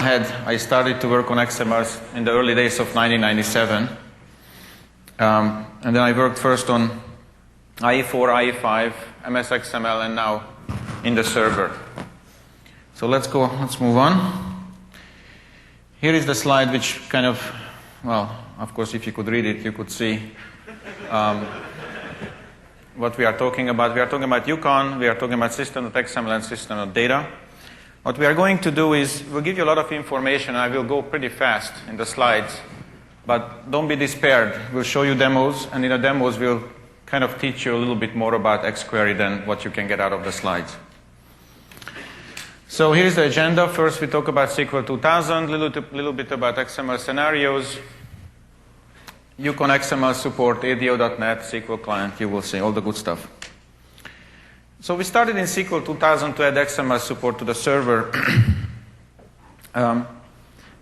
I started to work on XMLs in the early days of 1997. And then I worked first on IE4, IE5, MS XML, and now in the server. So let's move on. Here is the slide which kind of, well, of course, if you could read it, you could see what we are talking about. We are talking about Yukon, we are talking about system.xml and system.data. What we are going to do is, we'll give you a lot of information. I will go pretty fast in the slides, but don't be despaired. We'll show you demos, and in the demos we'll kind of teach you a little bit more about xQuery than what you can get out of the slides. So here's the agenda. First we talk about SQL 2000, little bit about XML scenarios, Yukon XML support, ADO.NET, SQL client, you will see all the good stuff. So we started in SQL 2000 to add XML support to the server.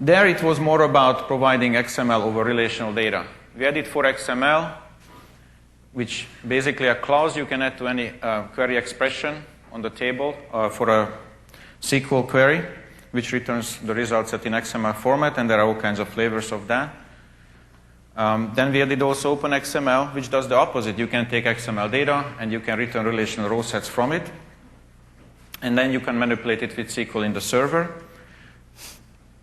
There it was more about providing XML over relational data. We added for XML, which basically a clause you can add to any query expression on the table for a SQL query, which returns the results set in XML format, and there are all kinds of flavors of that. Then we added also Open XML, which does the opposite. You can take XML data and you can return relational row sets from it. And then you can manipulate it with SQL in the server.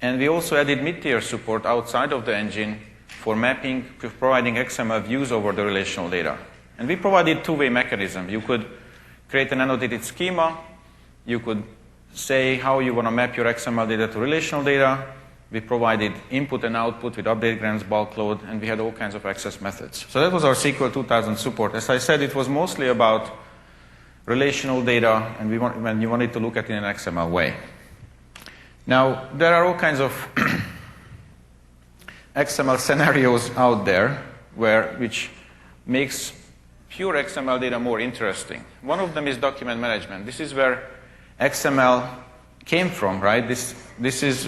And we also added mid-tier support outside of the engine for mapping, providing XML views over the relational data. And we provided two-way mechanism. You could create an annotated schema. You could say how you want to map your XML data to relational data. We provided input and output with update grants, bulk load, and we had all kinds of access methods. So that was our SQL 2000 support. As I said, it was mostly about relational data, and when you wanted to look at it in an XML way. Now, there are all kinds of XML scenarios out there which makes pure XML data more interesting. One of them is document management. This is where XML came from, right? This is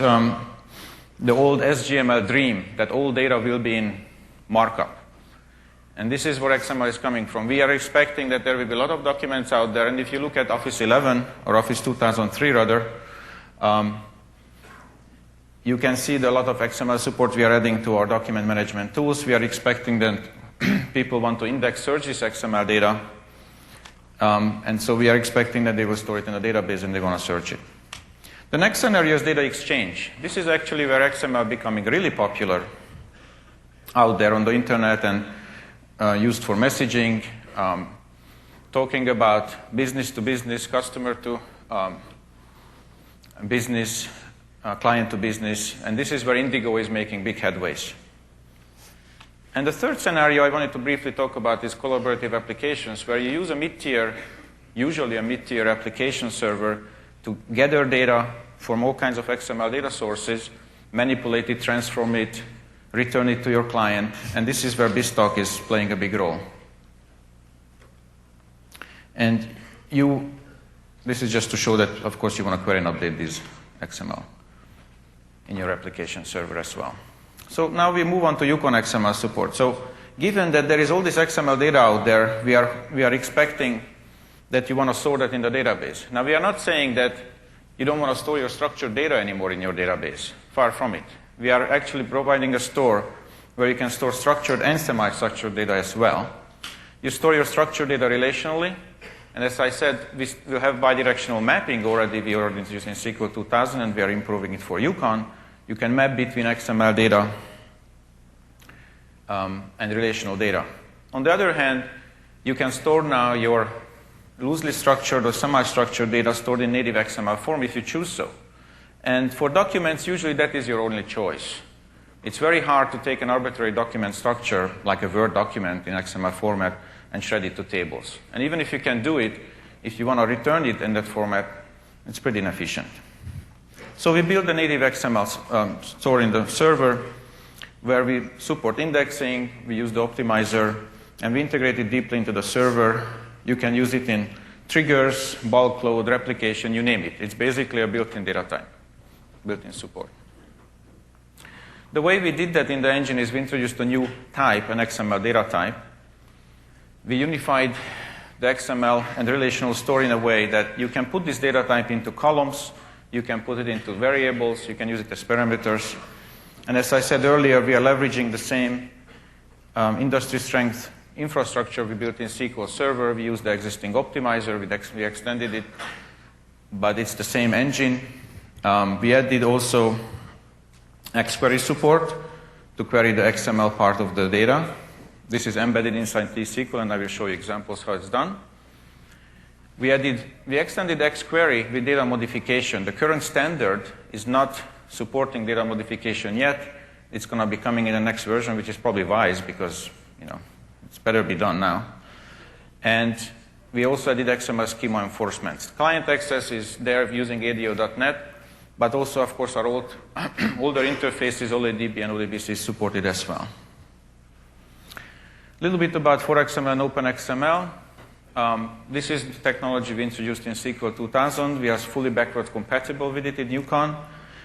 the old SGML dream that all data will be in markup. And this is where XML is coming from. We are expecting that there will be a lot of documents out there, and if you look at Office 11, or Office 2003 rather, you can see a lot of XML support we are adding to our document management tools. We are expecting that people want to index search this XML data, and so we are expecting that they will store it in a database and they want to search it. The next scenario is data exchange. This is actually where XML becoming really popular out there on the internet and used for messaging, talking about business to business, customer to business, client to business, and this is where Indigo is making big headways. And the third scenario I wanted to briefly talk about is collaborative applications, where you use a mid-tier, usually a mid-tier application server to gather data from all kinds of XML data sources, manipulate it, transform it, return it to your client, and this is where BizTalk is playing a big role. And this is just to show that, of course, you want to query and update this XML in your application server as well. So now we move on to Yukon XML support. So given that there is all this XML data out there, we are expecting that you want to store that in the database. Now we are not saying that you don't want to store your structured data anymore in your database. Far from it. We are actually providing a store where you can store structured and semi-structured data as well. You store your structured data relationally, and as I said, we will have bidirectional mapping already. We already introduced in SQL 2000, and we are improving it for Yukon. You can map between XML data and relational data. On the other hand, you can store now your loosely structured or semi-structured data stored in native XML form if you choose so. And for documents, usually that is your only choice. It's very hard to take an arbitrary document structure, like a Word document in XML format, and shred it to tables. And even if you can do it, if you want to return it in that format, it's pretty inefficient. So we build a native XML store in the server where we support indexing, we use the optimizer, and we integrate it deeply into the server. You can use it in triggers, bulk load, replication, you name it. It's basically a built-in data type, built-in support. The way we did that in the engine is we introduced a new type, an XML data type. We unified the XML and relational store in a way that you can put this data type into columns, You can put it into variables. You can use it as parameters. And as I said earlier, we are leveraging the same industry strength infrastructure we built in SQL Server. We used the existing optimizer. We extended it, but it's the same engine. We added also XQuery support to query the XML part of the data. This is embedded inside T-SQL, and I will show you examples how it's done. We extended XQuery with data modification. The current standard is not supporting data modification yet. It's going to be coming in the next version, which is probably wise because, it's better be done now. And we also added XML schema enforcements. Client access is there using ADO.NET, but also, of course, our older interfaces, OLEDB and OLEDBC is supported as well. A little bit about 4XML and OpenXML. This is the technology we introduced in SQL 2000. We are fully backward compatible with it in Yukon.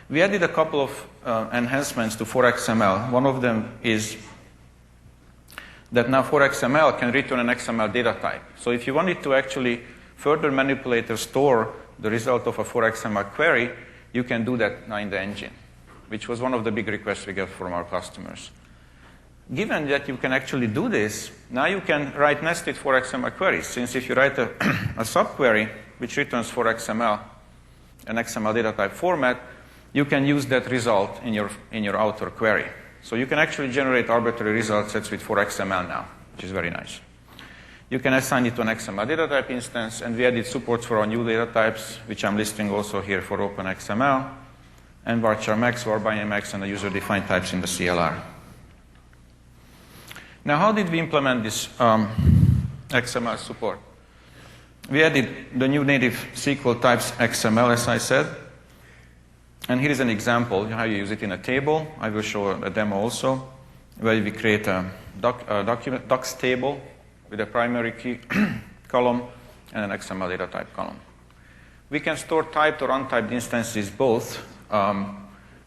We added a couple of enhancements to 4XML. One of them is that now 4XML can return an XML data type. So if you wanted to actually further manipulate or store the result of a 4XML query, you can do that now in the engine, which was one of the big requests we got from our customers. Given that you can actually do this, now you can write nested 4XML queries. Since if you write a subquery which returns 4XML, an XML data type format, you can use that result in your outer query. So you can actually generate arbitrary result sets with 4XML now, which is very nice. You can assign it to an XML data type instance, and we added support for our new data types, which I'm listing also here for OpenXML, and varchar max, var_max, and the user-defined types in the CLR. Now, how did we implement this XML support? We added the new native SQL types XML, as I said. And here is an example how you use it in a table. I will show a demo also, where we create a docs table with a primary key column and an XML data type column. We can store typed or untyped instances both.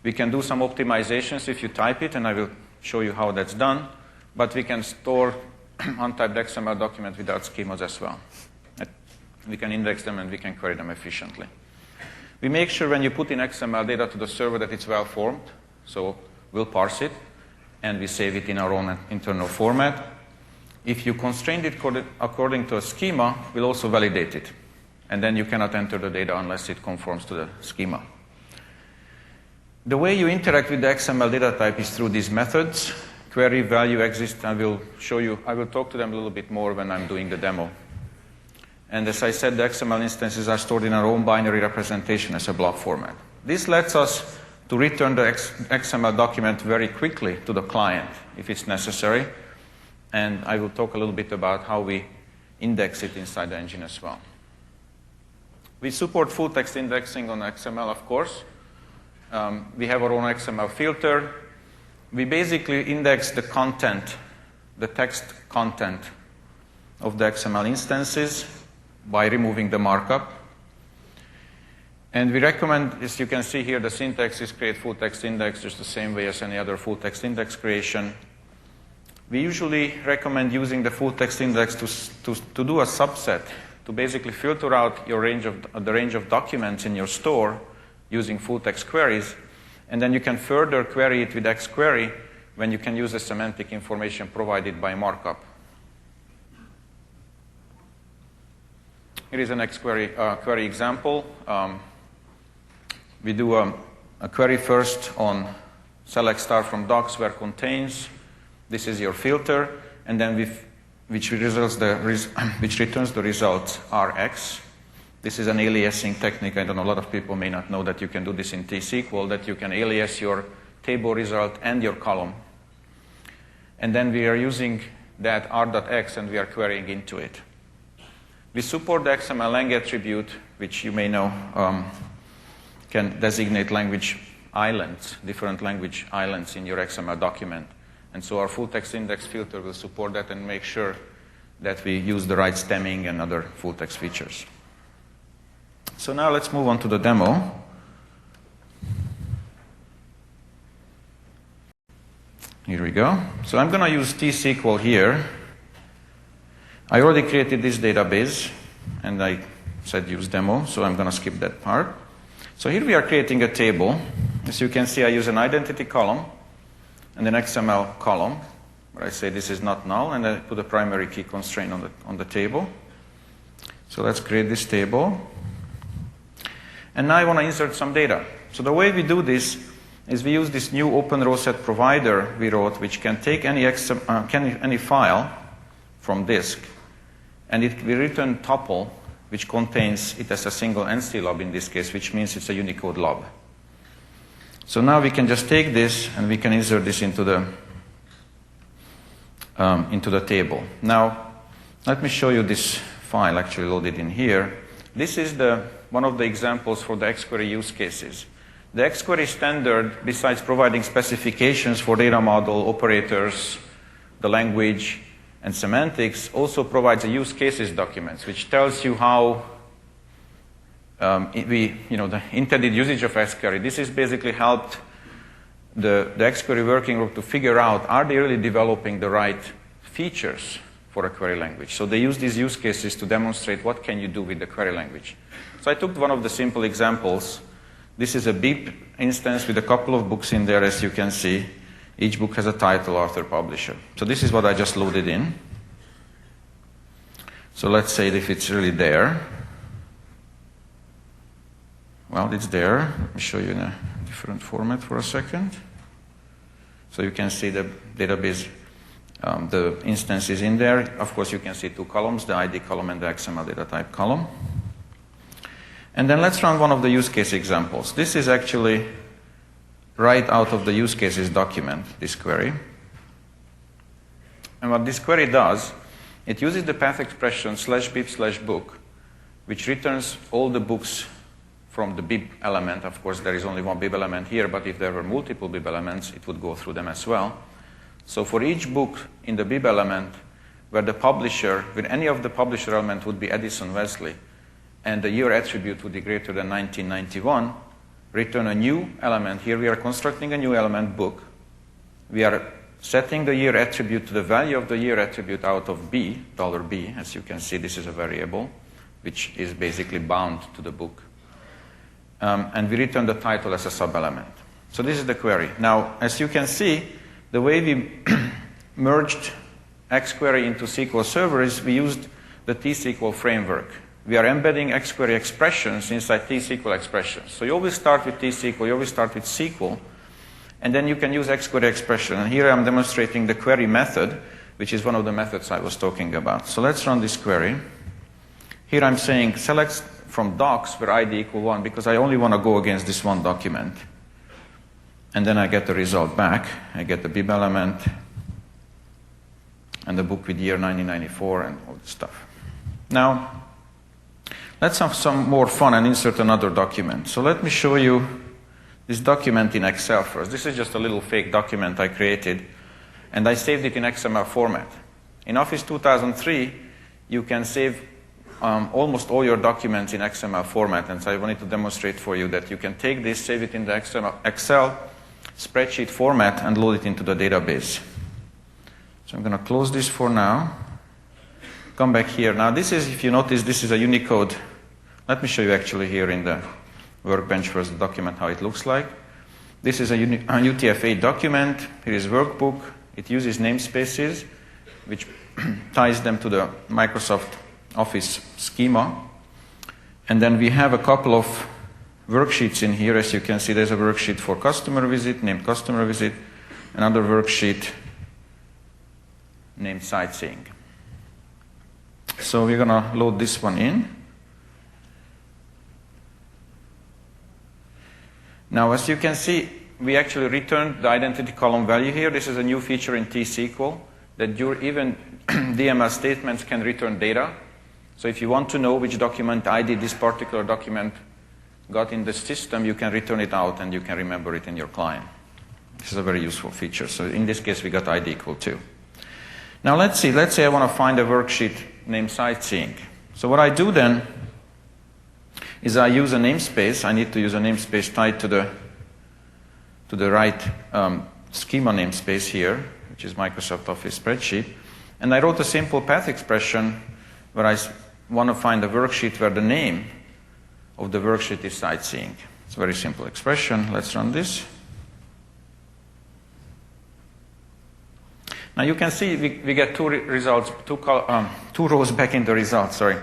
We can do some optimizations if you type it, and I will show you how that's done. But we can store untyped XML documents without schemas as well. We can index them and we can query them efficiently. We make sure when you put in XML data to the server that it's well formed. So we'll parse it and we save it in our own internal format. If you constrain it according to a schema, we'll also validate it. And then you cannot enter the data unless it conforms to the schema. The way you interact with the XML data type is through these methods. Query, value, exist. I will talk to them a little bit more when I'm doing the demo. And as I said, the XML instances are stored in our own binary representation as a block format. This lets us to return the XML document very quickly to the client if it's necessary. And I will talk a little bit about how we index it inside the engine as well. We support full text indexing on XML, of course. We have our own XML filter. We basically index the content, the text content of the XML instances by removing the markup. And we recommend, as you can see here, the syntax is create full text index just the same way as any other full text index creation. We usually recommend using the full text index to do a subset, to basically filter out the range of documents in your store using full text queries. And then you can further query it with XQuery when you can use the semantic information provided by markup. Here is an XQuery query example. We do a query first on select star from docs where contains. This is your filter, and then which returns the result Rx. This is an aliasing technique. I don't know, a lot of people may not know that you can do this in T-SQL, that you can alias your table result and your column. And then we are using that R.X and we are querying into it. We support the XML lang attribute, which you may know can designate language islands, different language islands in your XML document. And so our full text index filter will support that and make sure that we use the right stemming and other full text features. So now let's move on to the demo. Here we go. So I'm going to use T-SQL here. I already created this database, and I said use demo, so I'm going to skip that part. So here we are creating a table. As you can see, I use an identity column and an XML column, where I say this is not null, and I put a primary key constraint on the table. So let's create this table. And now I want to insert some data. So the way we do this is we use this new open row set provider we wrote, which can take any file from disk, and it will return tuple, which contains it as a single entity lob in this case, which means it's a Unicode lob. So now we can just take this and we can insert this into the table. Now, let me show you this file actually loaded in here. This is one of the examples for the xQuery use cases. The xQuery standard, besides providing specifications for data model, operators, the language, and semantics, also provides a use cases documents, which tells you how the intended usage of xQuery. This has basically helped the xQuery working group to figure out, are they really developing the right features for a query language? So they use these use cases to demonstrate what can you do with the query language. So I took one of the simple examples. This is a BIP instance with a couple of books in there, as you can see. Each book has a title, author, publisher. So this is what I just loaded in. So let's say if it's really there. Well, it's there. Let me show you in a different format for a second. So you can see the database, the instance is in there. Of course, you can see two columns, the ID column and the XML data type column. And then let's run one of the use case examples. This is actually right out of the use cases document, this query. And what this query does, it uses the path expression /bib/book, which returns all the books from the bib element. Of course, there is only one bib element here, but if there were multiple bib elements, it would go through them as well. So for each book in the bib element, where the publisher, with any of the publisher element would be Edison Wesley, and the year attribute would be greater than 1991, return a new element. Here we are constructing a new element, book. We are setting the year attribute to the value of the year attribute out of B, $B. As you can see, this is a variable, which is basically bound to the book. And we return the title as a sub-element. So this is the query. Now, as you can see, the way we merged xQuery into SQL Server is we used the T-SQL framework. We are embedding xQuery expressions inside T-SQL expressions. So you always start with T-SQL, you always start with SQL, and then you can use xQuery expression. And here I'm demonstrating the query method, which is one of the methods I was talking about. So let's run this query. Here I'm saying select from docs where ID equal 1, because I only want to go against this one document. And then I get the result back. I get the bib element and the book with year 1994 and all this stuff. Now, let's have some more fun and insert another document. So let me show you this document in Excel first. This is just a little fake document I created, and I saved it in XML format. In Office 2003, you can save almost all your documents in XML format, and so I wanted to demonstrate for you that you can take this, save it in the Excel spreadsheet format, and load it into the database. So I'm going to close this for now. Come back here. Now this is, if you notice, this is a Unicode. Let me show you actually here in the workbench first the document how it looks like. This is a UTF-8 document. Here is workbook. It uses namespaces, which ties them to the Microsoft Office schema. And then we have a couple of worksheets in here. As you can see, there's a worksheet for customer visit, named customer visit, another worksheet named sightseeing. So we're going to load this one in. Now, as you can see, we actually returned the identity column value here. This is a new feature in T-SQL that even DML statements can return data. So if you want to know which document ID this particular document got in the system, you can return it out and you can remember it in your client. This is a very useful feature. So in this case, we got ID equal 2. Now let's see. Let's say I want to find a worksheet named sightseeing. So what I do then is I use a namespace. I need to use a namespace tied to the right schema namespace here, which is Microsoft Office spreadsheet. And I wrote a simple path expression where I want to find a worksheet where the name of the worksheet is sightseeing. It's a very simple expression. Let's run this. Now you can see we get two results, two rows back in the results, sorry.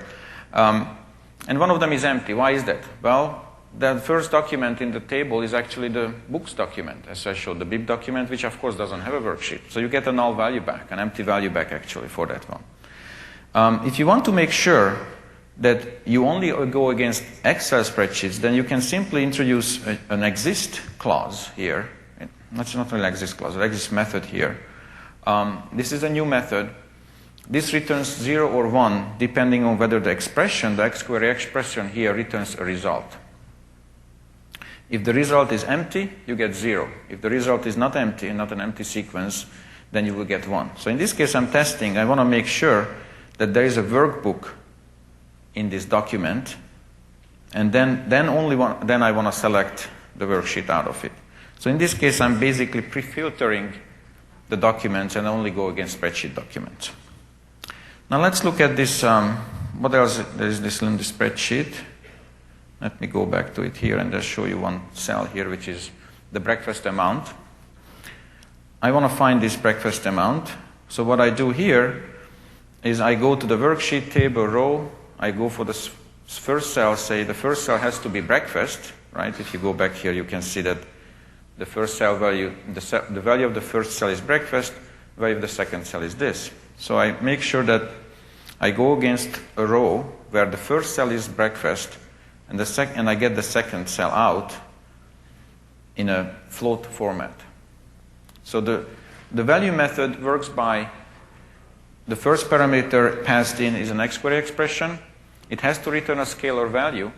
And one of them is empty. Why is that? Well, the first document in the table is actually the books document, as I showed, the bib document, which of course doesn't have a worksheet. So you get a null value back, an empty value back actually for that one. If you want to make sure that you only go against Excel spreadsheets, then you can simply introduce an exist clause here. That's not really exist clause, an exist method here. This is a new method. This returns 0 or 1 depending on whether the expression, the query expression here, returns a result. If the result is empty, you get 0. If the result is not empty, not an empty sequence, then you will get 1. So in this case I'm testing. I want to make sure that there is a workbook in this document, and then I want to select the worksheet out of it. So in this case I'm basically pre-filtering the documents and only go against spreadsheet documents. Now let's look at this, what else there is this in the spreadsheet. Let me go back to it here and just show you one cell here, which is the breakfast amount. I want to find this breakfast amount. So what I do here is I go to the worksheet table row, I go for the first cell, say the first cell has to be breakfast, right? If you go back here, you can see that the first cell value, the value of the first cell is breakfast, the value of the second cell is this. So I make sure that I go against a row where the first cell is breakfast and I get the second cell out in a float format. So the value method works by the first parameter passed in is an query expression. It has to return a scalar value.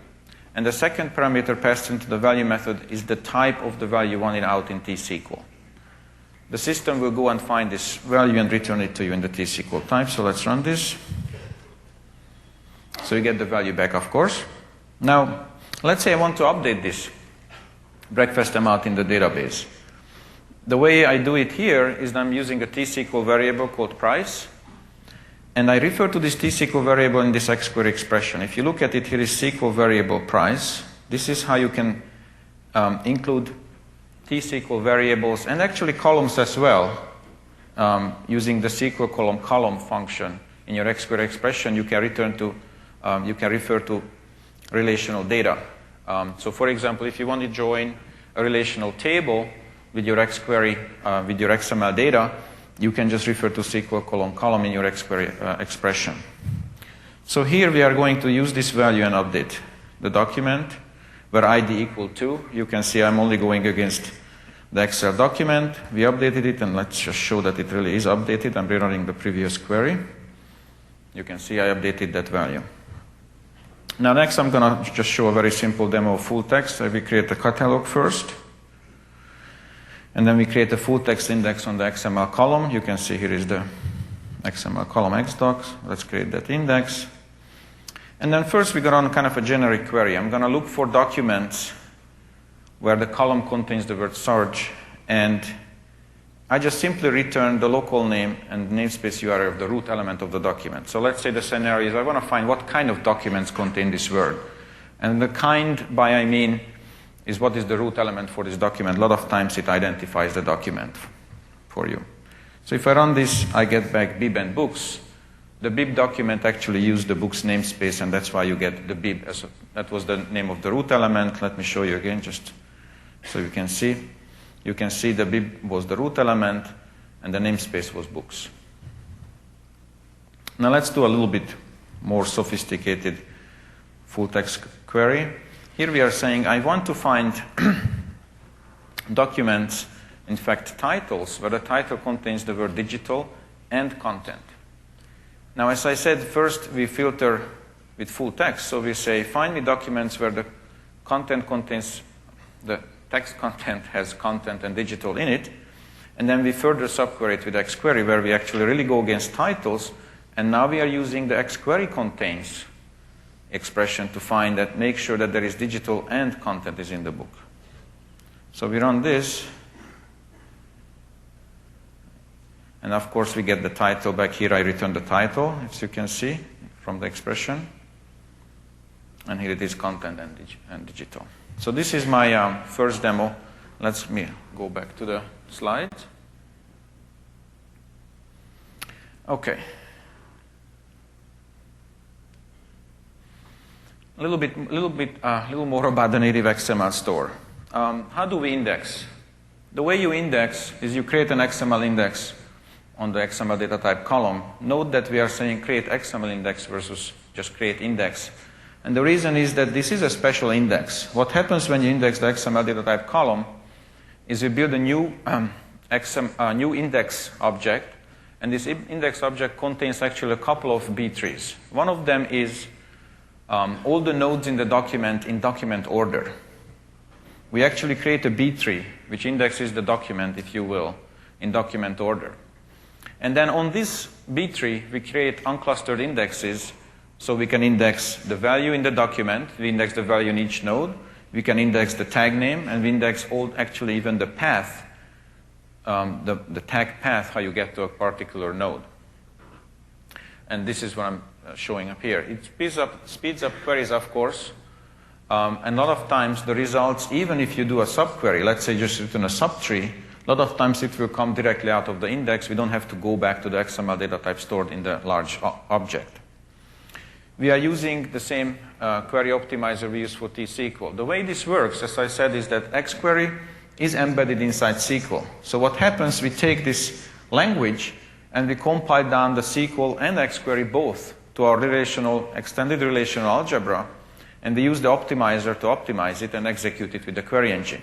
And the second parameter passed into the value method is the type of the value wanted out in T-SQL. The system will go and find this value and return it to you in the T-SQL type. So let's run this. So you get the value back, of course. Now, let's say I want to update this breakfast amount in the database. The way I do it here is I'm using a T-SQL variable called price. And I refer to this T-SQL variable in this query expression. If you look at it, here is SQL variable price. This is how you can include T-SQL variables and actually columns as well. Using the SQL column function in your query expression, you can refer to relational data. So for example, if you want to join a relational table with your query, with your XML data, you can just refer to SQL column in your query expression. So here we are going to use this value and update the document where ID equal 2. You can see I'm only going against the Excel document. We updated it, and let's just show that it really is updated. I'm rerunning the previous query. You can see I updated that value. Now next I'm going to just show a very simple demo of full text. We create a catalog first. And then we create a full text index on the XML column. You can see here is the XML column xdocs. Let's create that index. And then first we're going to run kind of a generic query. I'm going to look for documents where the column contains the word search. And I just simply return the local name and namespace URL of the root element of the document. So let's say the scenario is I want to find what kind of documents contain this word. And the kind by I mean is what is the root element for this document. A lot of times it identifies the document for you. So if I run this, I get back bib and books. The bib document actually used the books namespace, and that's why you get the bib. That was the name of the root element. Let me show you again just so you can see. You can see the bib was the root element, and the namespace was books. Now let's do a little bit more sophisticated full text query. Here we are saying I want to find documents, in fact titles, where the title contains the word digital and content. Now as I said, first we filter with full text. So we say find me documents where the content contains, the text content has content and digital in it. And then we further subquery it with xquery where we actually really go against titles. And now we are using the xquery contains expression to find that, make sure that there is digital and content is in the book. So we run this, and of course we get the title back here. I return the title, as you can see from the expression, and here it is content and digital. So this is my first demo. Let me go back to the slide. Okay. A little more about the native XML store. How do we index? The way you index is you create an XML index on the XML data type column. Note that we are saying create XML index versus just create index. And the reason is that this is a special index. What happens when you index the XML data type column is you build a new index object, and this index object contains actually a couple of B trees. One of them is all the nodes in the document in document order. We actually create a B tree, which indexes the document, if you will, in document order. And then on this B tree, we create unclustered indexes, so we can index the value in the document, we index the value in each node, we can index the tag name, and we index actually even the path, the tag path, how you get to a particular node. And this is what I'm showing up here. It speeds up queries, of course. And a lot of times the results, even if you do a subquery, let's say just written a subtree, a lot of times it will come directly out of the index. We don't have to go back to the XML data type stored in the large object. We are using the same query optimizer we use for T-SQL. The way this works, as I said, is that xquery is embedded inside SQL. So what happens, we take this language and we compile down the SQL and xquery both to our extended relational algebra, and we use the optimizer to optimize it and execute it with the query engine.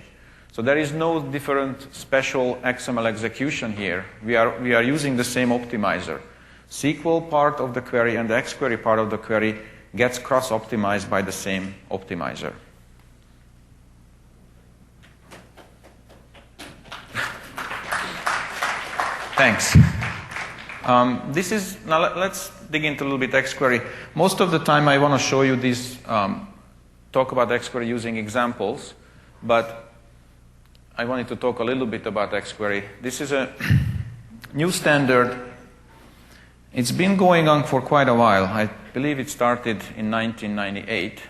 So there is no different special XML execution here. We are using the same optimizer. SQL part of the query and the xquery part of the query gets cross-optimized by the same optimizer. Thanks. Now let's dig into a little bit xquery. Most of the time I want to show you these, talk about xquery using examples, but I wanted to talk a little bit about xquery. This is a new standard. It's been going on for quite a while. I believe it started in 1998,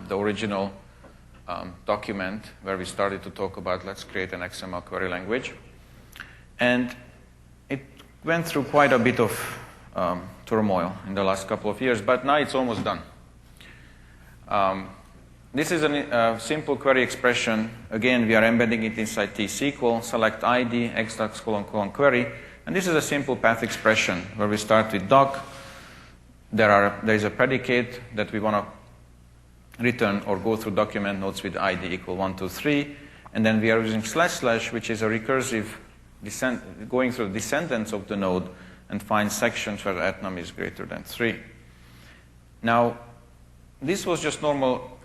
the original document where we started to talk about let's create an XML query language. And it went through quite a bit of turmoil in the last couple of years, but now it's almost done. This is a simple query expression. Again, we are embedding it inside T-SQL, select ID, x.: query, and this is a simple path expression where we start with doc. There is a predicate that we want to return or go through document nodes with ID equal 1, 2, 3, and then we are using // which is a recursive going through the descendants of the node and find sections where the etnum is greater than 3. Now, this was just normal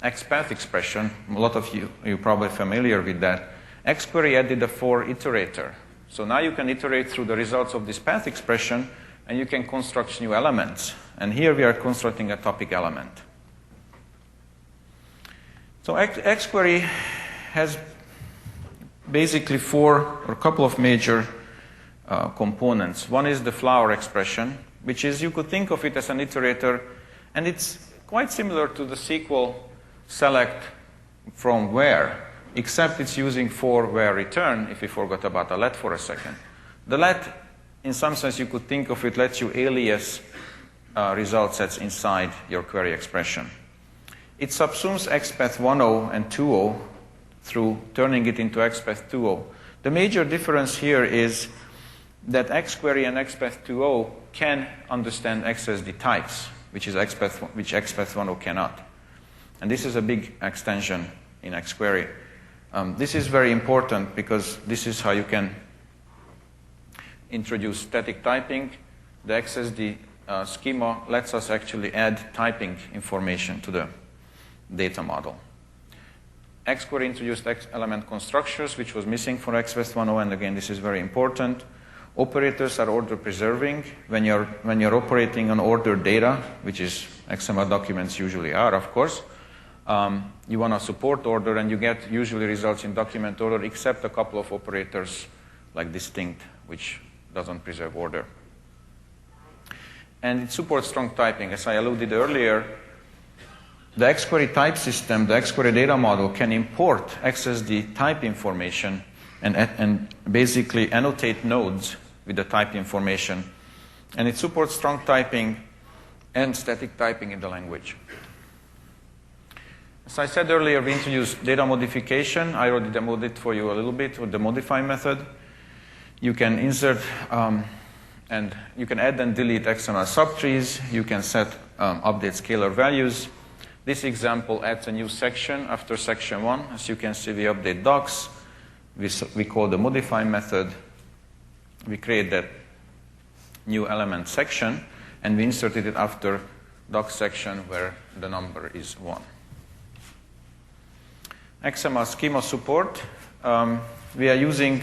XPath expression. A lot of you're probably familiar with that. xquery added a for iterator. So now you can iterate through the results of this path expression and you can construct new elements. And here we are constructing a topic element. So xquery has basically a couple of major components. One is the flower expression, which is, you could think of it as an iterator, and it's quite similar to the SQL select from where, except it's using for where return, if we forgot about the let for a second. The let, in some sense, you could think of it, lets you alias result sets inside your query expression. It subsumes XPath 1.0 and 2.0 through turning it into XPath 2.0. The major difference here is that xquery and XPath 2.0 can understand XSD types, which XPath 1.0 cannot. And this is a big extension in xquery. This is very important because this is how you can introduce static typing. The XSD schema lets us actually add typing information to the data model. xquery introduced element constructors, which was missing for XPath 1.0, and again, this is very important. Operators are order preserving. When you're operating on ordered data, which is XML documents usually are, of course, you want to support order, and you get usually results in document order, except a couple of operators like distinct, which doesn't preserve order. And it supports strong typing. As I alluded earlier, the XQuery type system, the XQuery data model, can import XSD type information and basically annotate nodes with the type information. And it supports strong typing and static typing in the language. As I said earlier, we introduced data modification. I already demoed it for you a little bit with the modify method. You can insert and you can add and delete XML subtrees. You can set update scalar values. This example adds a new section after section 1. As you can see, we update docs. We call the modify method. We create that new element section, and we inserted it after doc section where the number is 1. XML schema support. We are using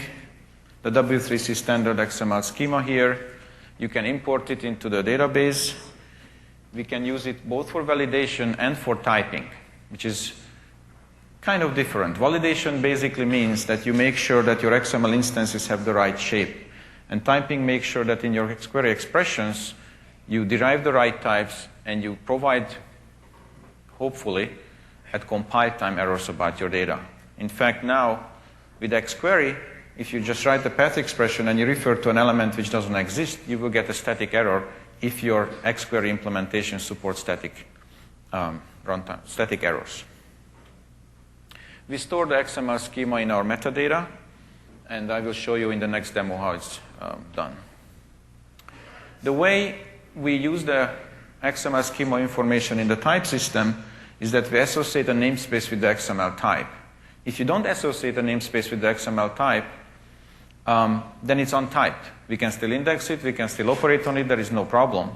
the W3C standard XML schema here. You can import it into the database. We can use it both for validation and for typing, which is kind of different. Validation basically means that you make sure that your XML instances have the right shape. And typing makes sure that in your query expressions, you derive the right types and you provide, hopefully, at compile time errors about your data. In fact, now, with XQuery, if you just write the path expression and you refer to an element which doesn't exist, you will get a static error if your XQuery implementation supports static runtime, static errors. We store the XML schema in our metadata, and I will show you in the next demo how it's done. The way we use the XML schema information in the type system is that we associate a namespace with the XML type. If you don't associate a namespace with the XML type, then it's untyped. We can still index it, we can still operate on it, there is no problem.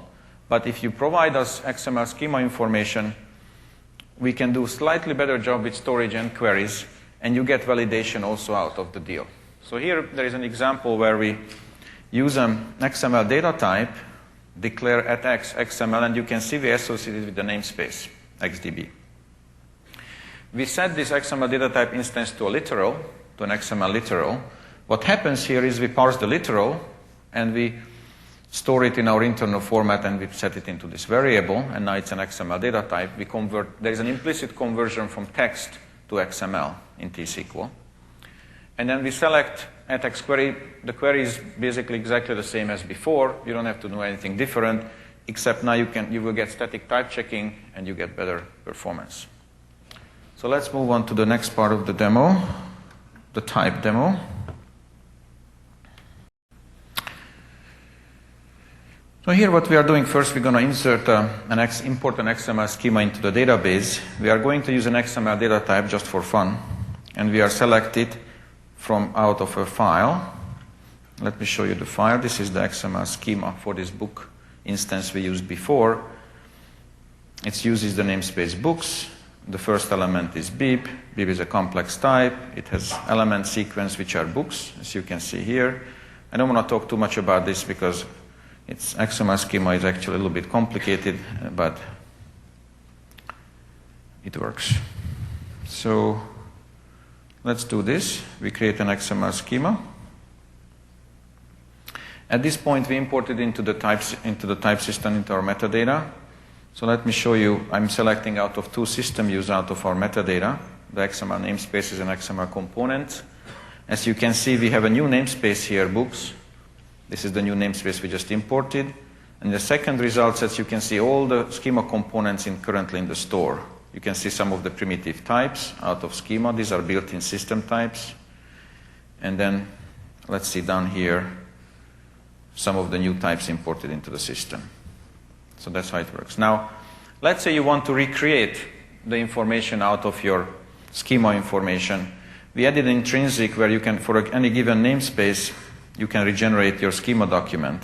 But if you provide us XML schema information, we can do a slightly better job with storage and queries, and you get validation also out of the deal. So here there is an example where we use an XML data type, declare at X XML, and you can see we associate it with the namespace, XDB. We set this XML data type instance to a literal, to an XML literal. What happens here is we parse the literal, and we store it in our internal format, and we set it into this variable, and now it's an XML data type. There is an implicit conversion from text to XML in T-SQL. And then we select at XQuery. The query is basically exactly the same as before. You don't have to do anything different, except now you will get static type checking, and you get better performance. So let's move on to the next part of the demo, the type demo. So here what we are doing first, we're going to insert import an XML schema into the database. We are going to use an XML data type just for fun, and we are selected from out of a file. Let me show you the file. This is the XML schema for this book instance we used before. It uses the namespace books. The first element is beep. Beep is a complex type. It has element sequence which are books, as you can see here. I don't want to talk too much about this because its XML schema is actually a little bit complicated, but it works. So let's do this. We create an XML schema. At this point, we imported into the type system, into our metadata. So let me show you. I'm selecting out of two system views out of our metadata, the XML namespaces and XML components. As you can see, we have a new namespace here, books. This is the new namespace we just imported. And the second result, as you can see, all the schema components currently in the store. You can see some of the primitive types out of schema. These are built-in system types. And then, let's see down here, some of the new types imported into the system. So that's how it works. Now, let's say you want to recreate the information out of your schema information. We added intrinsic where you can, for any given namespace, you can regenerate your schema document.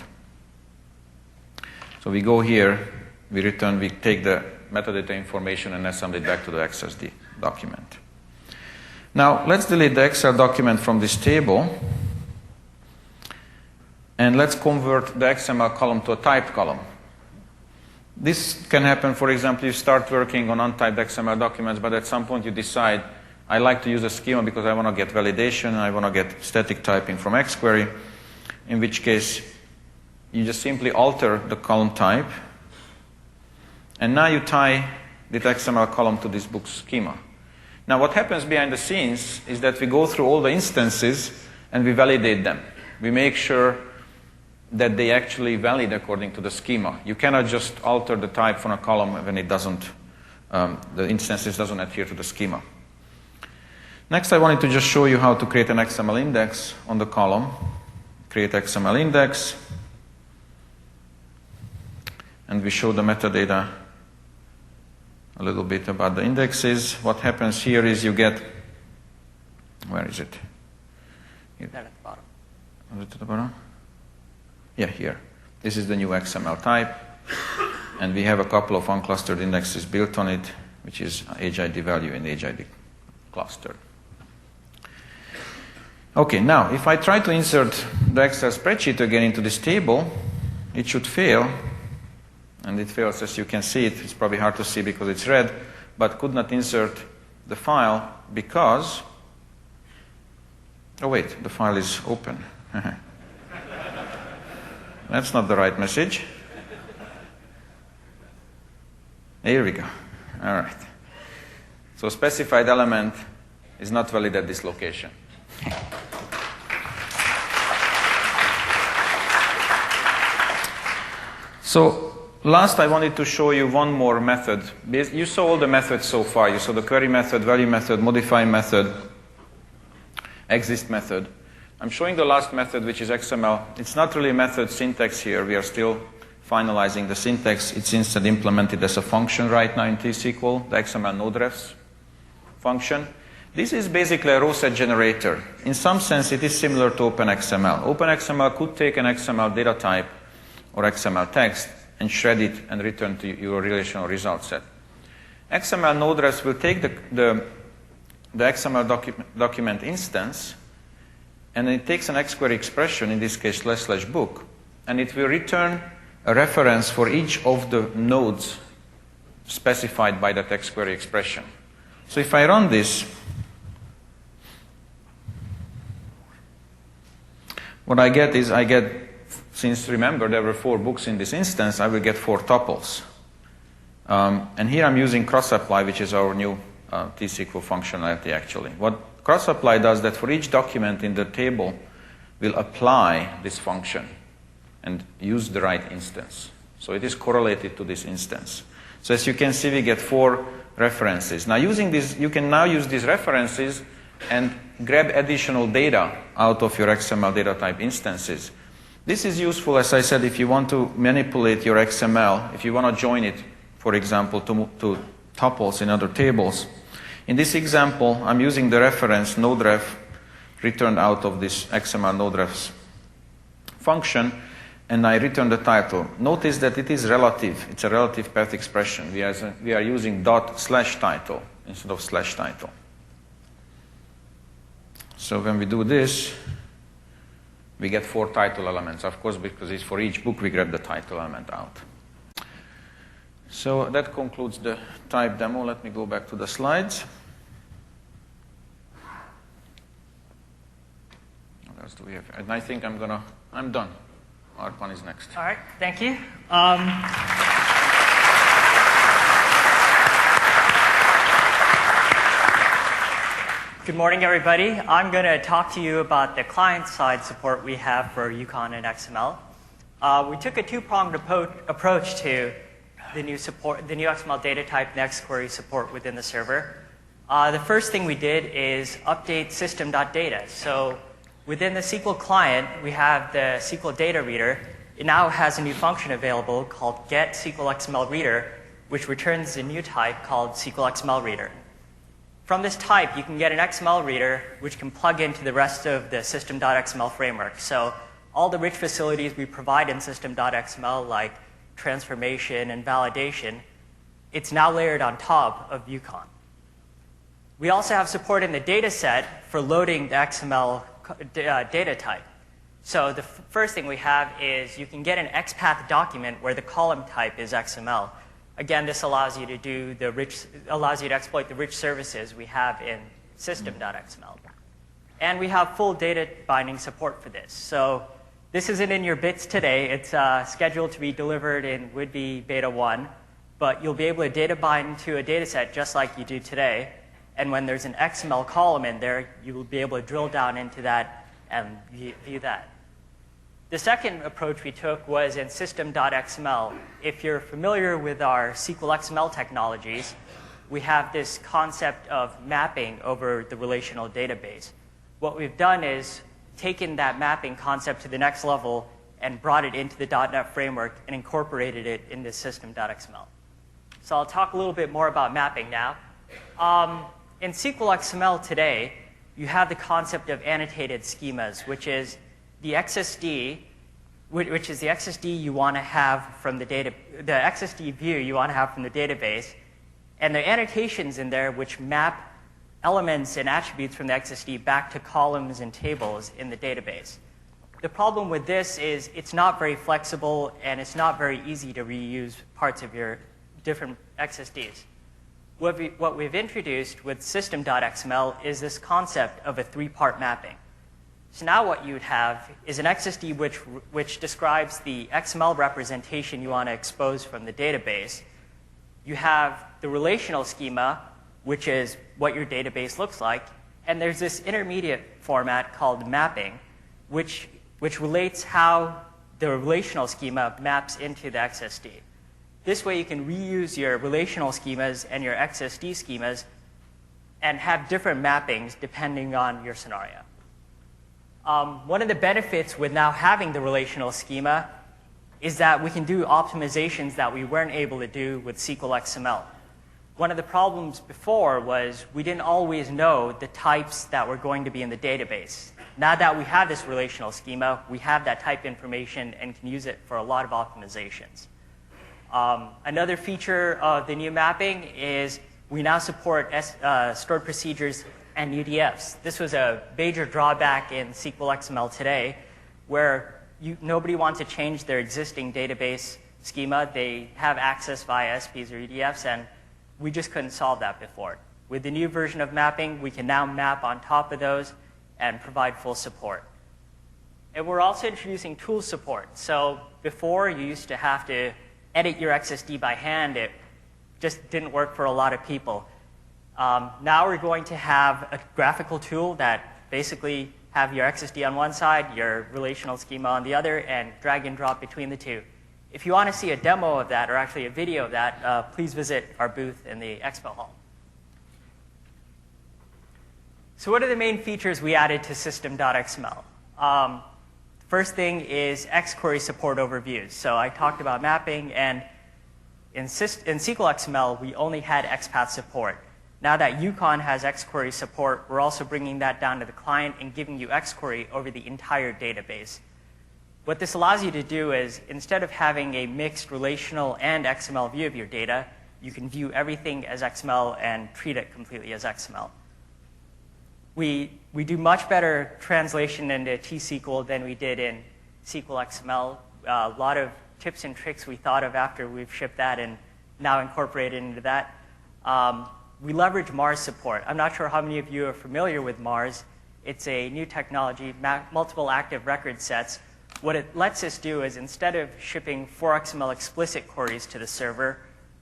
So we go here, we take the metadata information and assemble it back to the XSD document. Now, let's delete the Excel document from this table, and let's convert the XML column to a typed column. This can happen, for example, you start working on untyped XML documents, but at some point you decide, I like to use a schema because I want to get validation, I want to get static typing from XQuery, in which case you just simply alter the column type, and now you tie this XML column to this book schema. Now what happens behind the scenes is that we go through all the instances and we validate them. We make sure that they actually valid according to the schema. You cannot just alter the type from a column when it doesn't, the instances doesn't adhere to the schema. Next, I wanted to just show you how to create an XML index on the column. Create XML index. And we show the metadata a little bit about the indexes. What happens here is you get, where is it? Here. Down at the bottom. Is it at the bottom? Yeah, here. This is the new XML type. And we have a couple of unclustered indexes built on it, which is age ID value and age ID clustered. Okay, now, if I try to insert the Excel spreadsheet again into this table, it should fail. And it fails, as you can see. It's probably hard to see because it's red, but could not insert the file because, oh wait, the file is open. That's not the right message. Here we go. All right. So specified element is not valid at this location. So last I wanted to show you one more method. You saw all the methods so far. You saw the query method, value method, modify method, exist method. I'm showing the last method, which is XML. It's not really a method syntax here. We are still finalizing the syntax. It's instead implemented as a function right now in T-SQL, the XML noderefs function. This is basically a row set generator. In some sense, it is similar to OpenXML. OpenXML could take an XML data type or XML text and shred it and return to your relational result set. XML noderefs will take the XML document instance, and it takes an XQuery expression, in this case //book, and it will return a reference for each of the nodes specified by that XQuery expression. So if I run this, what I get is since remember there were 4 books in this instance, I will get 4 tuples. And here I'm using cross-apply, which is our new T-SQL functionality actually. What cross-apply does that for each document in the table will apply this function and use the right instance. So it is correlated to this instance. So as you can see, we get 4 references. Now using this, you can now use these references and grab additional data out of your XML data type instances. This is useful, as I said, if you want to manipulate your XML, if you want to join it, for example, to tuples in other tables. In this example, I'm using the reference noderef returned out of this XML noderefs function, and I return the title. Notice that it is relative. It's a relative path expression. We are using ./title instead of /title. So when we do this, we get 4 title elements. Of course, because it's for each book, we grab the title element out. So that concludes the type demo. Let me go back to the slides. What else do we have? And I think I'm done. Arpan is next. All right, thank you. Good morning, everybody. I'm going to talk to you about the client-side support we have for Yukon and XML. We took a 2-pronged approach to the new XML data type and XQuery support within the server. The first thing we did is update system.data. So within the SQL client, we have the SQL data reader. It now has a new function available called get SQL XML reader, which returns a new type called SQL XML reader. From this type, you can get an XML reader which can plug into the rest of the system.xml framework. So all the rich facilities we provide in system.xml, like transformation and validation, it's now layered on top of Yukon. We also have support in the data set for loading the XML data type. So the first thing we have is you can get an XPath document where the column type is XML. Again, this allows you to exploit the rich services we have in system.xml. And we have full data binding support for this. So this isn't in your bits today. It's scheduled to be delivered in would-be beta 1. but you'll be able to data bind to a data set just like you do today. And when there's an XML column in there, you will be able to drill down into that and view that. The second approach we took was in system.xml. If you're familiar with our SQL XML technologies, we have this concept of mapping over the relational database. What we've done is taken that mapping concept to the next level and brought it into the .NET framework and incorporated it into system.xml. So I'll talk a little bit more about mapping now. In SQL XML today, you have the concept of annotated schemas, which is the XSD, which is the XSD you want to have from the XSD view you want to have from the database, and the annotations in there which map elements and attributes from the XSD back to columns and tables in the database. The problem with this is it's not very flexible and it's not very easy to reuse parts of your different XSDs. What we've introduced with system.xml is this concept of a three-part mapping. So now what you would have is an XSD which describes the XML representation you want to expose from the database. You have the relational schema, which is what your database looks like. And there's this intermediate format called mapping, which relates how the relational schema maps into the XSD. This way you can reuse your relational schemas and your XSD schemas and have different mappings depending on your scenario. One of the benefits with now having the relational schema is that we can do optimizations that we weren't able to do with SQL XML. One of the problems before was we didn't always know the types that were going to be in the database. Now that we have this relational schema, we have that type information and can use it for a lot of optimizations. Another feature of the new mapping is we now support stored procedures and UDFs. This was a major drawback in SQL XML today, where nobody wants to change their existing database schema. They have access via SPs or UDFs, and we just couldn't solve that before. With the new version of mapping, we can now map on top of those and provide full support. And we're also introducing tool support. So before, you used to have to edit your XSD by hand. It just didn't work for a lot of people. Now we're going to have a graphical tool that basically have your XSD on one side, your relational schema on the other, and drag and drop between the two. If you want to see a demo of that, or actually a video of that, please visit our booth in the expo hall. So what are the main features we added to system.xml? First thing is xquery support overviews. So I talked about mapping, and in SQL XML, we only had XPath support. Now that Yukon has xquery support, we're also bringing that down to the client and giving you xquery over the entire database. What this allows you to do is, instead of having a mixed relational and XML view of your data, you can view everything as XML and treat it completely as XML. We do much better translation into T-SQL than we did in SQL XML. A lot of tips and tricks we thought of after we've shipped that and now incorporated into that. We leverage Mars support. I'm not sure how many of you are familiar with Mars. It's a new technology, multiple active record sets. What it lets us do is, instead of shipping 4XML explicit queries to the server,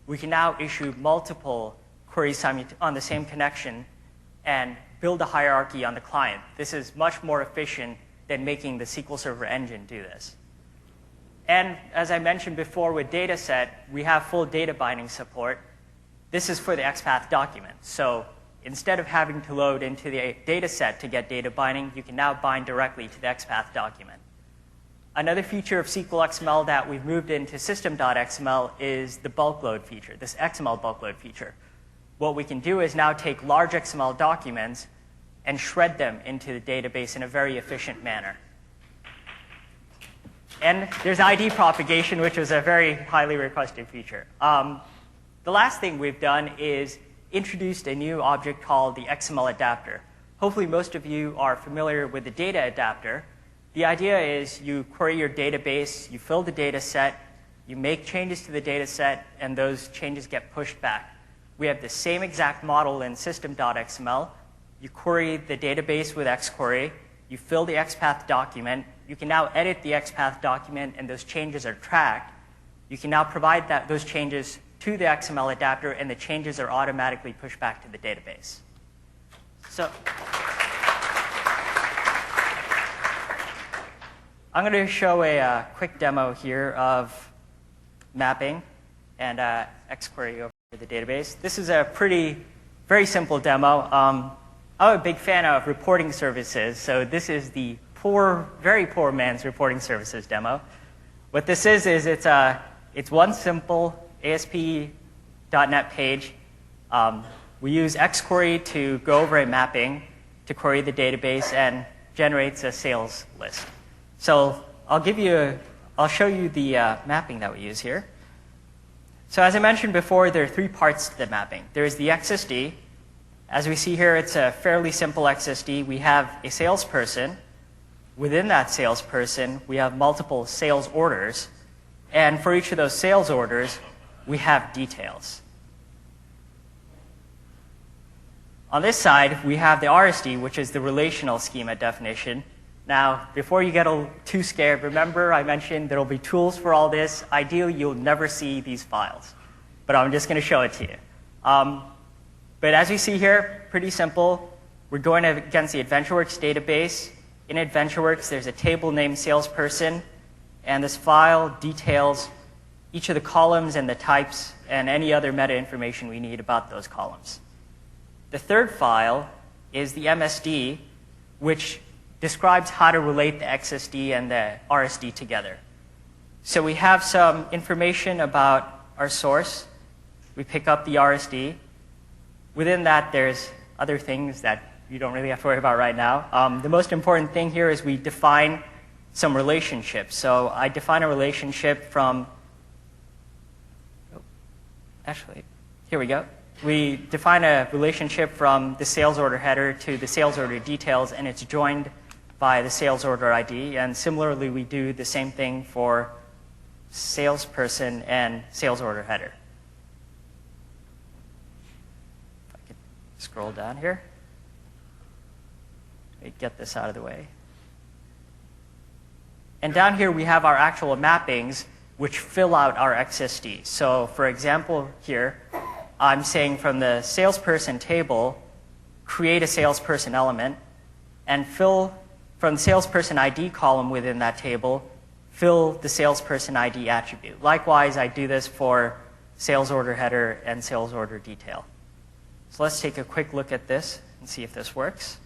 we can now issue multiple queries on the same connection and build a hierarchy on the client. This is much more efficient than making the SQL Server engine do this. And as I mentioned before with dataset, we have full data binding support. This is for the XPath document. So instead of having to load into the dataset to get data binding, you can now bind directly to the XPath document. Another feature of SQL XML that we've moved into system.xml is the bulk load feature, this XML bulk load feature. What we can do is now take large XML documents and shred them into the database in a very efficient manner. And there's ID propagation, which was a very highly requested feature. The last thing we've done is introduced a new object called the XML adapter. Hopefully most of you are familiar with the data adapter. The idea is you query your database, you fill the data set, you make changes to the data set, and those changes get pushed back. We have the same exact model in system.xml. You query the database with xquery, you fill the XPath document, you can now edit the XPath document, and those changes are tracked. You can now provide those changes to the XML adapter, and the changes are automatically pushed back to the database. So I'm going to show a quick demo here of mapping and XQuery over the database. This is a very simple demo. I'm a big fan of reporting services, so this is the very poor man's reporting services demo. What this is it's one simple ASP.NET page. We use XQuery to go over a mapping to query the database and generates a sales list. So I'll show you the mapping that we use here. So as I mentioned before, there are 3 parts to the mapping. There's the XSD. As we see here, it's a fairly simple XSD. We have a salesperson. Within that salesperson, we have multiple sales orders. And for each of those sales orders, we have details. On this side, we have the RSD, which is the relational schema definition. Now, before you get too scared, remember I mentioned there will be tools for all this. Ideally, you'll never see these files. But I'm just going to show it to you. But as we see here, pretty simple. We're going against the AdventureWorks database. In AdventureWorks, there's a table named salesperson. And this file details each of the columns and the types and any other meta information we need about those columns. The third file is the MSD, which describes how to relate the XSD and the RSD together. So we have some information about our source. We pick up the RSD. Within that, there's other things that you don't really have to worry about right now. The most important thing here is we define some relationships. So I define a relationship from, here we go. We define a relationship from the sales order header to the sales order details, and it's joined by the sales order ID. And similarly, we do the same thing for salesperson and sales order header. If I could scroll down here. Let me get this out of the way. And down here, we have our actual mappings, which fill out our XSD. So for example here, I'm saying from the salesperson table, create a salesperson element, and fill from the salesperson ID column within that table, fill the salesperson ID attribute. Likewise, I do this for sales order header and sales order detail. So let's take a quick look at this and see if this works.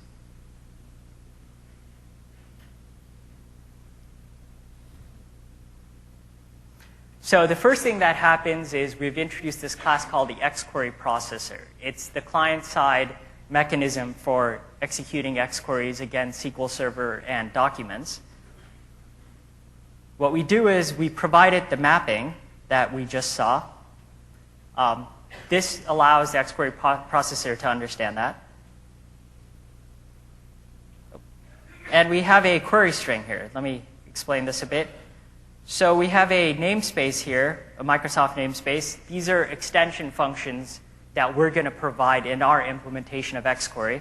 So the first thing that happens is we've introduced this class called the XQuery processor. It's the client-side mechanism for executing XQueries against SQL Server and documents. What we do is we provide it the mapping that we just saw. This allows the XQuery processor to understand that. And we have a query string here. Let me explain this a bit. So we have a namespace here, a Microsoft namespace. These are extension functions that we're going to provide in our implementation of XQuery.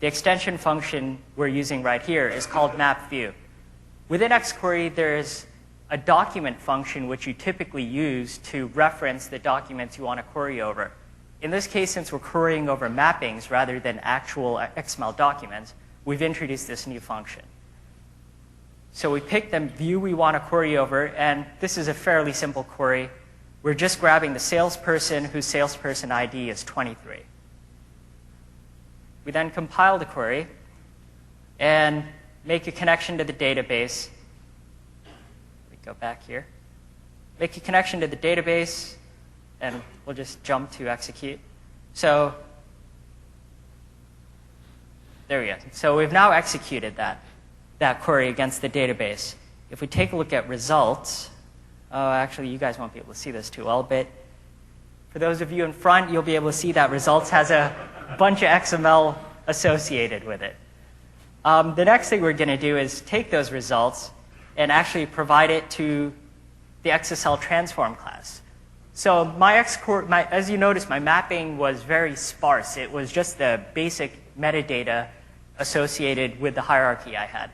The extension function we're using right here is called mapView. Within XQuery, there's a document function which you typically use to reference the documents you want to query over. In this case, since we're querying over mappings rather than actual XML documents, we've introduced this new function. So we pick the view we want to query over, and this is a fairly simple query. We're just grabbing the salesperson whose salesperson ID is 23. We then compile the query and make a connection to the database. Let me go back here. Make a connection to the database, and we'll just jump to execute. So there we go. So we've now executed that query against the database. If we take a look at results, actually you guys won't be able to see this too well, but for those of you in front, you'll be able to see that results has a bunch of XML associated with it. The next thing we're going to do is take those results and actually provide it to the XSL transform class. So as you notice, my mapping was very sparse. It was just the basic metadata associated with the hierarchy I had.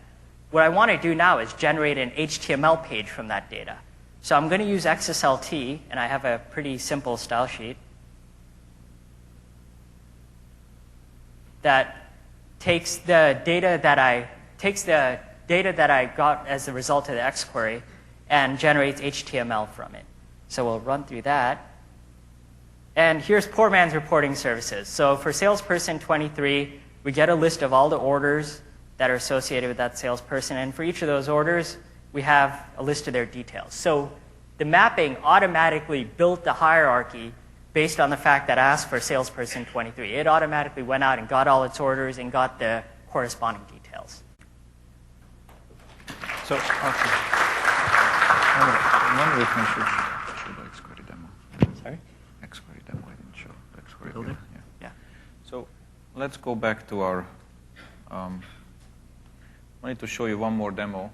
What I want to do now is generate an HTML page from that data. So I'm going to use XSLT, and I have a pretty simple style sheet that takes the data that I got as a result of the X query and generates HTML from it. So we'll run through that. And here's poor man's reporting services. So for salesperson 23, we get a list of all the orders that are associated with that salesperson. And for each of those orders, we have a list of their details. So the mapping automatically built the hierarchy based on the fact that I asked for salesperson 23. It automatically went out and got all its orders and got the corresponding details. So, okay. One week I should show the XQuery demo. Sorry? XQuery demo, I didn't show the XQuery Builder? Yeah. Yeah. So let's go back to our, I need to show you one more demo.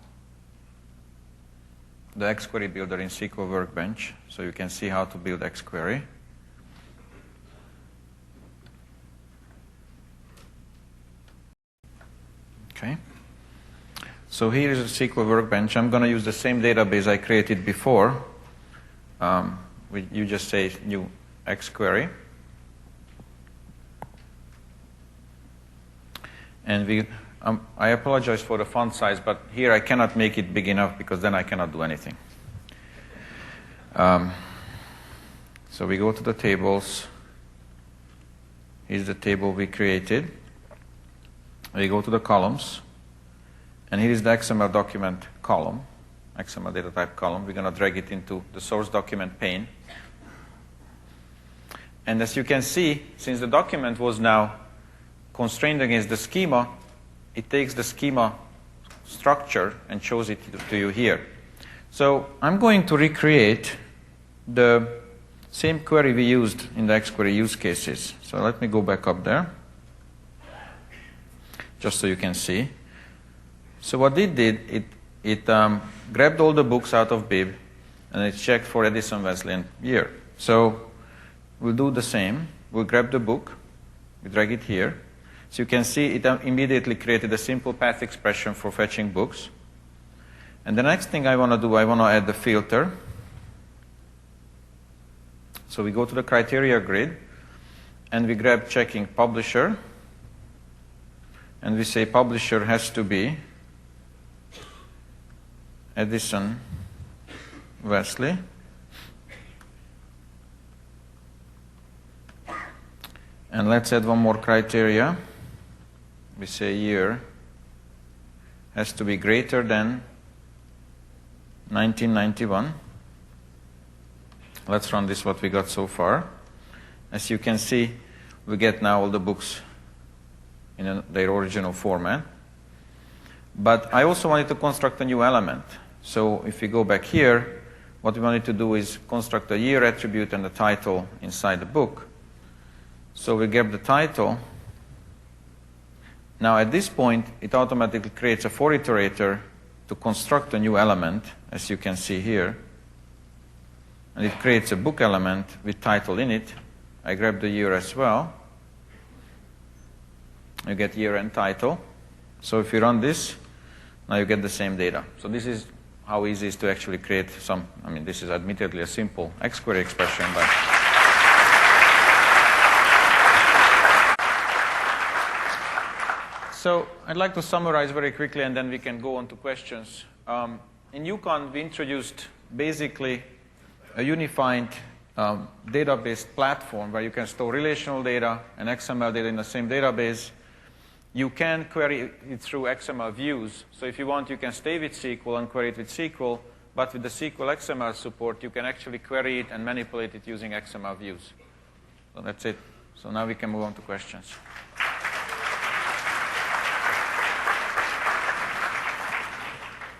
The XQuery builder in SQL Workbench, so you can see how to build XQuery. Okay. So here is a SQL Workbench. I'm going to use the same database I created before. You just say new XQuery. And I apologize for the font size, but here I cannot make it big enough because then I cannot do anything. So we go to the tables. Here's the table we created. We go to the columns. And here is the XML document column, XML data type column. We're going to drag it into the source document pane. And as you can see, since the document was now constrained against the schema, it takes the schema structure and shows it to you here. So I'm going to recreate the same query we used in the XQuery use cases. So let me go back up there, just so you can see. So what it did, it grabbed all the books out of bib, and it checked for Edison Wesleyan year. So we'll do the same. We'll grab the book, we drag it here. So you can see it immediately created a simple path expression for fetching books. And the next thing I want to do, I want to add the filter. So we go to the criteria grid, and we grab checking publisher, and we say publisher has to be Edison Wesley. And let's add one more criteria. We say year has to be greater than 1991. Let's run this, what we got so far. As you can see, we get now all the books in their original format. But I also wanted to construct a new element. So if we go back here, what we wanted to do is construct a year attribute and a title inside the book. So we grab the title. Now at this point, it automatically creates a for iterator to construct a new element, as you can see here. And it creates a book element with title in it. I grab the year as well. You get year and title. So if you run this, now you get the same data. So this is how easy it is to actually create some, this is admittedly a simple XQuery expression, but so I'd like to summarize very quickly, and then we can go on to questions. In Yukon, we introduced basically a unified database platform where you can store relational data and XML data in the same database. You can query it through XML views. So if you want, you can stay with SQL and query it with SQL. But with the SQL XML support, you can actually query it and manipulate it using XML views. So that's it. So now we can move on to questions.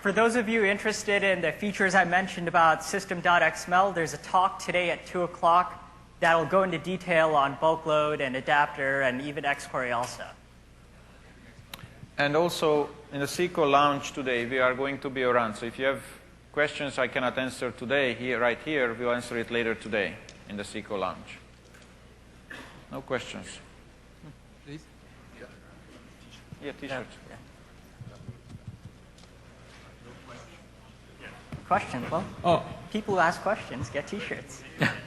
For those of you interested in the features I mentioned about system.xml, there's a talk today at 2 o'clock that will go into detail on bulk load and adapter and even XQuery also. And also, in the SQL Lounge today, we are going to be around. So if you have questions I cannot answer today, right here, we'll answer it later today in the SQL Lounge. No questions? Please? Yeah, T-shirts. Yeah. Questions? Well, Oh, people who ask questions get T-shirts.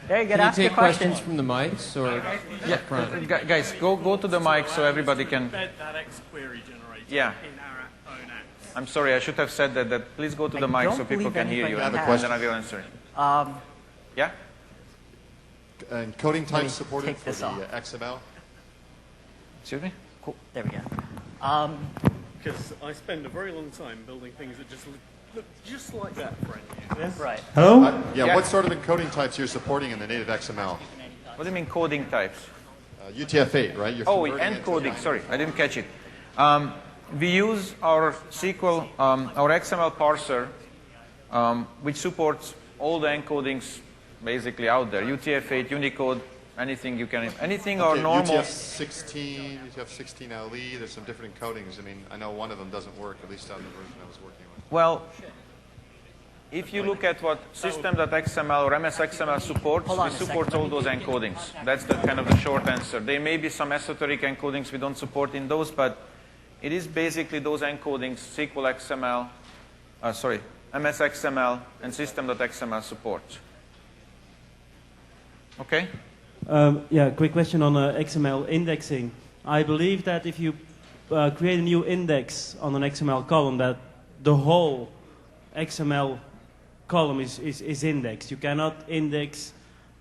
Very good. can you Ask your take questions. questions from the mics or Yeah, up front? guys, go to the mic so everybody can. That X-query generator Yeah. in our own apps. I'm sorry, I should have said that. Please go to the I mic don't so people believe can hear you, anybody and has. then I will answer. Yeah? And coding Let me types supported take for this the off. XML? Excuse me? Cool. There we go. Because I spend a very long time building things that just look just like that friend. Right. Yeah, what sort of encoding types you're supporting in the native XML? What do you mean coding types? UTF-8, right? You're Oh, converting it to encoding. the- Sorry, I didn't catch it. We use our SQL, our XML parser, which supports all the encodings basically out there. UTF-8, Unicode, anything you can, anything or Okay, normal. UTF-16, UTF-16 LE, there's some different encodings. I mean, I know one of them doesn't work, at least on the version I was working with. Well, if you look at what system.xml or MSXML supports, Hold on it a second, supports all those encodings. That's the kind of the short answer. There may be some esoteric encodings we don't support in those, but it is basically those encodings SQL XML, MSXML and system.xml support. Okay? Yeah, quick question on XML indexing. I believe that if you create a new index on an XML column, that the whole XML column is indexed. You cannot index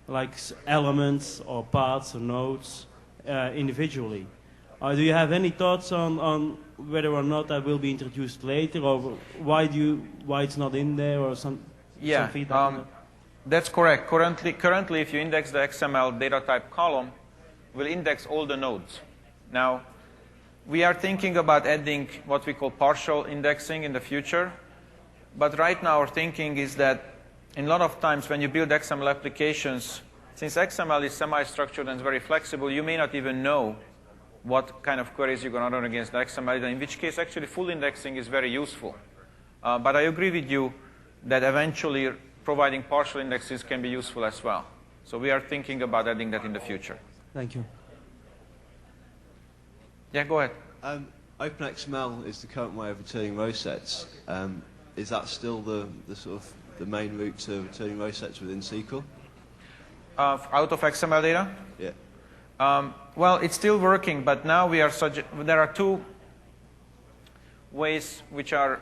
like elements or paths or nodes individually. Do you have any thoughts on whether or not that will be introduced later, or why it's not in there, or some feedback on that? That's correct. Currently, if you index the XML data type column, we'll index all the nodes. Now, we are thinking about adding what we call partial indexing in the future. But right now, our thinking is that in a lot of times when you build XML applications, since XML is semi-structured and very flexible, you may not even know what kind of queries you're going to run against the XML, in which case actually full indexing is very useful. But I agree with you that eventually providing partial indexes can be useful as well. So we are thinking about adding that in the future. Thank you. Yeah, go ahead. OpenXML is the current way of returning row sets. Is that still the sort of the main route to returning row sets within SQL? Out of XML data? Yeah. Well, it's still working, but now we are there are two ways which are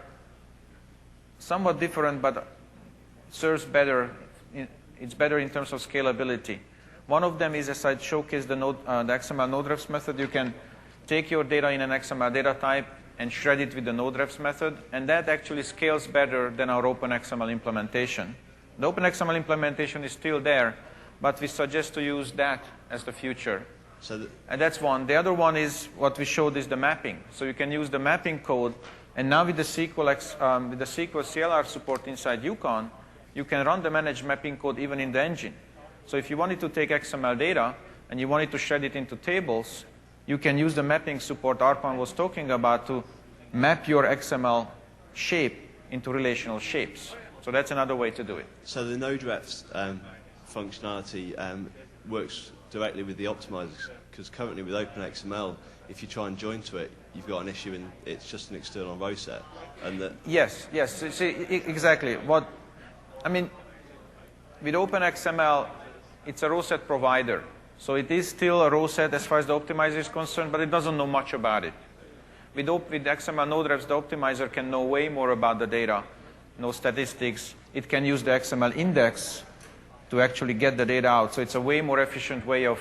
somewhat different, but serves better. It's better in terms of scalability. One of them is, as I showcased, the XML noderefs method. You can take your data in an XML data type and shred it with the noderefs method, and that actually scales better than our OpenXML implementation. The OpenXML implementation is still there, but we suggest to use that as the future. And that's one. The other one is what we showed is the mapping. So you can use the mapping code, and now with the SQL CLR support inside Yukon, you can run the managed mapping code even in the engine. So if you wanted to take XML data and you wanted to shred it into tables, you can use the mapping support Arpan was talking about to map your XML shape into relational shapes. So that's another way to do it. So the noderefs functionality works directly with the optimizers, because currently with OpenXML, if you try and join to it, you've got an issue and it's just an external row set. And Yes. See, exactly. With OpenXML, it's a row set provider. So it is still a row set as far as the optimizer is concerned, but it doesn't know much about it. With XML noderefs, the optimizer can know way more about the data, know statistics. It can use the XML index to actually get the data out. So it's a way more efficient way of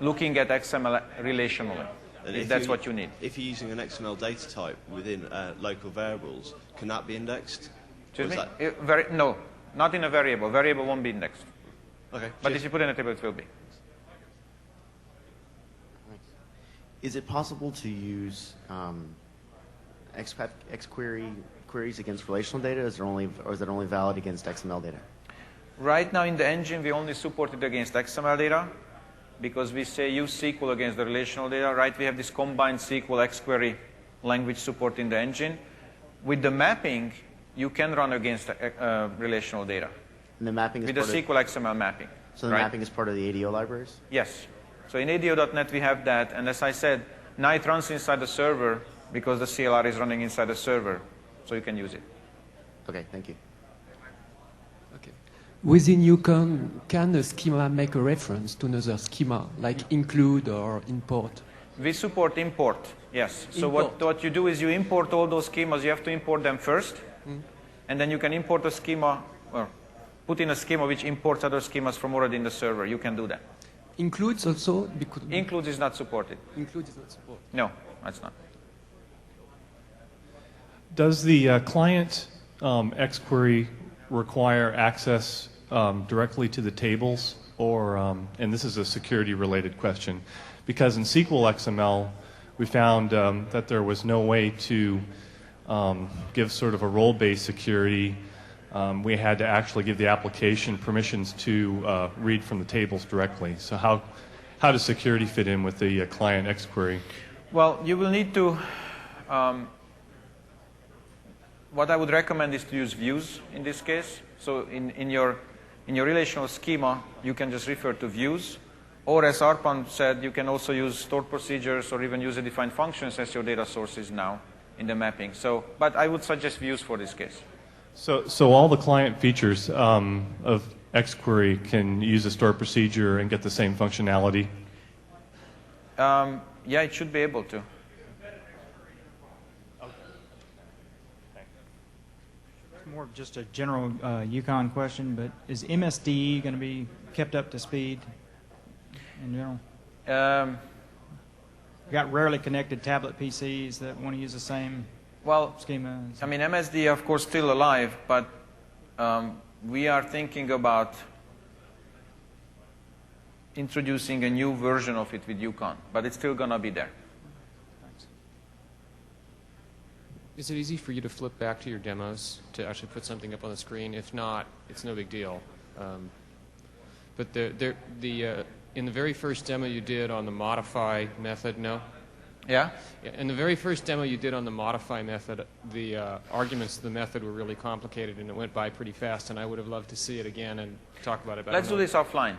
looking at XML relationally, if that's what you need. If you're using an XML data type within local variables, can that be indexed? Excuse me? No, not in a variable. Variable won't be indexed. Okay. But if you put in a table, it will be. Is it possible to use XQuery queries against relational data, or is it only valid against XML data? Right now in the engine, we only support it against XML data because we say use SQL against the relational data. Right? We have this combined SQL XQuery language support in the engine. With the mapping, you can run against relational data. And the mapping is with the SQL XML mapping. So the mapping is part of the ADO libraries? Yes. So in ADO.NET we have that, and as I said, now it runs inside the server because the CLR is running inside the server, so you can use it. Okay, thank you. Okay. Within Yukon, can a schema make a reference to another schema, like include or import? We support import, yes. So Import. what you do is you import all those schemas. You have to import them first, and then you can import a schema, or put in a schema which imports other schemas from already in the server. You can do that. Includes also? Because Includes is not supported. include is not supported. No, that's not. Does the client X-query require access directly to the tables, or, and this is a security-related question, because in SQL XML we found that there was no way to give sort of a role-based security. We had to actually give the application permissions to read from the tables directly. So how does security fit in with the client X-query? Well, you will need to. What I would recommend is to use views in this case. So in your relational schema, you can just refer to views. Or as Arpan said, you can also use stored procedures or even user-defined functions as your data sources now in the mapping. So, but I would suggest views for this case. So all the client features of X-query can use a stored procedure and get the same functionality? Yeah, it should be able to. More of just a general Yukon question, but is MSD going to be kept up to speed in general? We've got rarely connected tablet PCs that want to use the same schema. I mean, MSD, of course, still alive, but we are thinking about introducing a new version of it with Yukon, but it's still going to be there. Is it easy for you to flip back to your demos to actually put something up on the screen? If not, it's no big deal. But in the very first demo you did on the modify method, no? Yeah? In the very first demo you did on the modify method, the arguments of the method were really complicated and it went by pretty fast, and I would have loved to see it again and talk about it. Let's do this offline.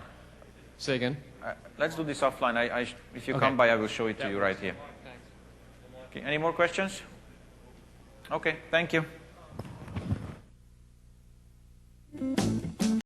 Say again? Let's do this offline. If you Okay. come by, I will show it to you right here. Okay. Any more questions? Okay, thank you.